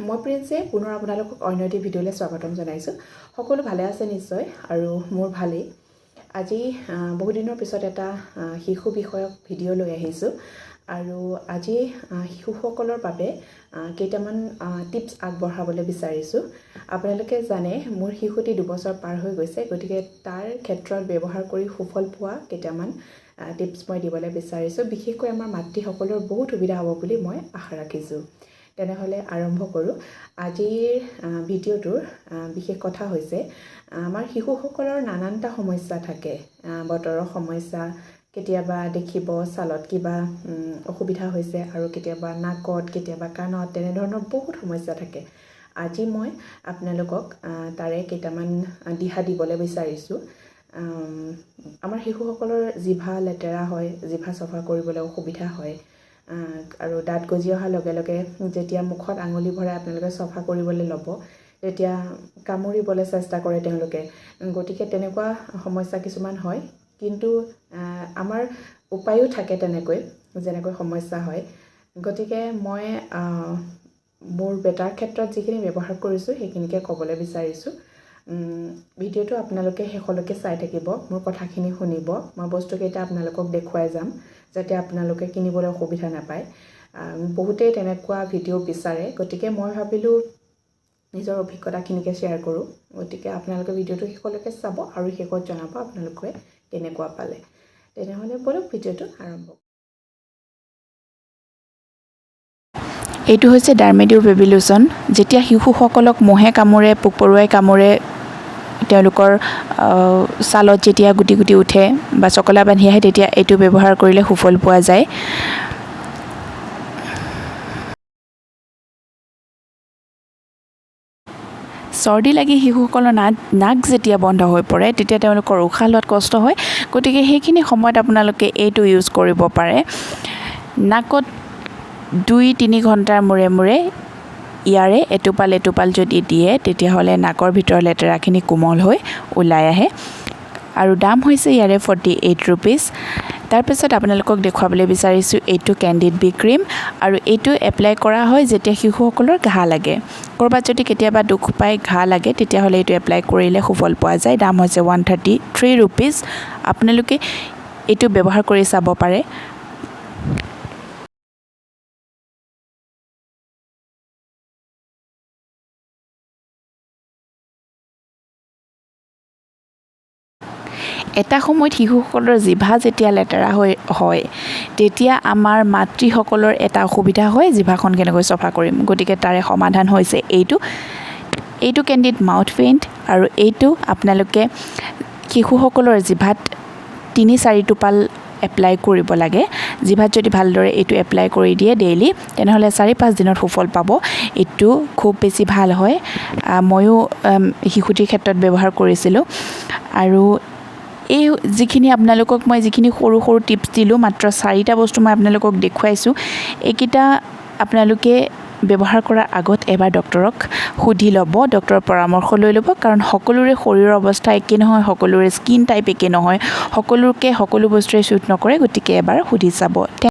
মই প্ৰিন্সে পুনৰ আপোনালোকক অন্য এটি ভিডিঅ'লৈ স্বাগতম জনাইছোঁ। সকলো ভালে আছে নিশ্চয় আৰু মোৰ ভালেই। আজি বহুদিনৰ পিছত এটা শিশু বিষয়ক ভিডিঅ' লৈ আহিছোঁ আৰু আজি শিশুসকলৰ বাবে কেইটামান টিপছ আগবঢ়াবলৈ বিচাৰিছোঁ। আপোনালোকে জানে মোৰ শিশুটি 2 বছৰ পাৰ হৈ গৈছে, গতিকে তাৰ ক্ষেত্ৰত ব্যৱহাৰ কৰি সুফল পোৱা কেইটামান টিপছ মই দিবলৈ বিচাৰিছোঁ। বিশেষকৈ আমাৰ মাতৃসকলৰ বহুত সুবিধা হ'ব বুলি মই আশা ৰাখিছোঁ। তেনেহ'লে আৰম্ভ কৰোঁ। আজিৰ ভিডিঅ'টোৰ বিশেষ কথা হৈছে আমাৰ শিশুসকলৰ নানানটা সমস্যা থাকে। বতৰৰ সমস্যা, কেতিয়াবা দেখিব ছালত কিবা অসুবিধা হৈছে আৰু কেতিয়াবা নাকত, কেতিয়াবা কাণত, তেনেধৰণৰ বহুত সমস্যা থাকে। আজি মই আপোনালোকক তাৰে কেইটামান দিহা দিবলৈ বিচাৰিছোঁ। আমাৰ শিশুসকলৰ জিভা লেতেৰা হয়, জিভা চফা কৰিবলৈ অসুবিধা হয় আৰু দাঁত গজি অহাৰ লগে লগে যেতিয়া মুখত আঙুলি ভৰাই আপোনালোকে চফা কৰিবলৈ ল'ব, তেতিয়া কামুৰিবলৈ চেষ্টা কৰে তেওঁলোকে। গতিকে তেনেকুৱা সমস্যা কিছুমান হয়, কিন্তু আমাৰ উপায়ো থাকে তেনেকৈ, যেনেকৈ সমস্যা হয়। গতিকে মই মোৰ বেটাৰ ক্ষেত্ৰত যিখিনি ব্যৱহাৰ কৰিছোঁ সেইখিনিকে ক'বলৈ বিচাৰিছোঁ। ভিডিঅ'টো আপোনালোকে শেষলৈকে চাই থাকিব, মোৰ কথাখিনি শুনিব। মই বস্তুকেইটা আপোনালোকক দেখুৱাই যাম, যাতে আপোনালোকে কিনিবলৈ অসুবিধা নাপায়। বহুতেই তেনেকুৱা ভিডিঅ' বিচাৰে, গতিকে মই ভাবিলোঁ নিজৰ অভিজ্ঞতাখিনিকে শ্বেয়াৰ কৰোঁ। গতিকে আপোনালোকে ভিডিঅ'টো শেষলৈকে চাব আৰু শেষত জনাব আপোনালোকে কেনেকুৱা পালে। তেনেহ'লে বলক ভিডিঅ'টো আৰম্ভ। এইটো হৈছে ডাৰ্মেডিউ বেবী লোচন। যেতিয়া শিশুসকলক মহে কামোৰে, পোক পৰুৱাই কামোৰে, তেওঁলোকৰ ছালত যেতিয়া গুটি গুটি উঠে বা চকলা বান্ধি আহে, তেতিয়া এইটো ব্যৱহাৰ কৰিলে সুফল পোৱা যায়। চৰ্দি লাগি শিশুসকলৰ নাক যেতিয়া বন্ধ হৈ পৰে, তেতিয়া তেওঁলোকৰ উশাহ লোৱাত কষ্ট হয়। গতিকে সেইখিনি সময়ত আপোনালোকে এইটো ইউজ কৰিব পাৰে। নাকত 2-3 ঘণ্টাৰ মূৰে মূৰে ইয়াৰে এটোপাল যদি দিয়ে, তেতিয়াহ'লে নাকৰ ভিতৰৰ লেতেৰাখিনি কোমল হৈ ওলাই আহে। আৰু দাম হৈছে ইয়াৰে 48 ৰুপিজ। তাৰপিছত আপোনালোকক দেখুৱাবলৈ বিচাৰিছোঁ এইটো কেণ্ডিড বি ক্ৰীম, আৰু এইটো এপ্লাই কৰা হয় যেতিয়া শিশুসকলৰ ঘাঁ লাগে। ক'ৰবাত যদি কেতিয়াবা দুখ পায়, ঘাঁ লাগে, তেতিয়াহ'লে এইটো এপ্লাই কৰিলে সুফল পোৱা যায়। দাম হৈছে 133 ৰুপিজ। আপোনালোকে এইটো ব্যৱহাৰ কৰি চাব পাৰে। এটা সময়ত শিশুসকলৰ জিভা যেতিয়া লেতেৰা হয়, তেতিয়া আমাৰ মাতৃসকলৰ এটা অসুবিধা হয়, জিভাখন কেনেকৈ চফা কৰিম। গতিকে তাৰে সমাধান হৈছে এইটো কেণ্ডিড মাউথ পেইণ্ট, আৰু এইটো আপোনালোকে শিশুসকলৰ জিভাত 3-4 টোপাল এপ্লাই কৰিব লাগে। জিভাত যদি ভালদৰে এইটো এপ্লাই কৰি দিয়ে ডেইলি, তেনেহ'লে 4-5 দিনত সুফল পাব। এইটো খুব বেছি ভাল হয়। ময়ো শিশুটিৰ ক্ষেত্ৰত ব্যৱহাৰ কৰিছিলোঁ। আৰু এই যিখিনি আপোনালোকক মই যিখিনি সৰু সৰু টিপছ দিলোঁ, মাত্ৰ 4টা বস্তু মই আপোনালোকক দেখুৱাইছোঁ। এইকেইটা আপোনালোকে ব্যৱহাৰ কৰাৰ আগত এবাৰ ডক্টৰক সুধি ল'ব, ডক্টৰৰ পৰামৰ্শ লৈ ল'ব। কাৰণ সকলোৰে শৰীৰৰ অৱস্থা একে নহয়, সকলোৰে স্কিন টাইপ একে নহয়, সকলো বস্তুৱে শ্বুট নকৰে। গতিকে এবাৰ সুধি চাব।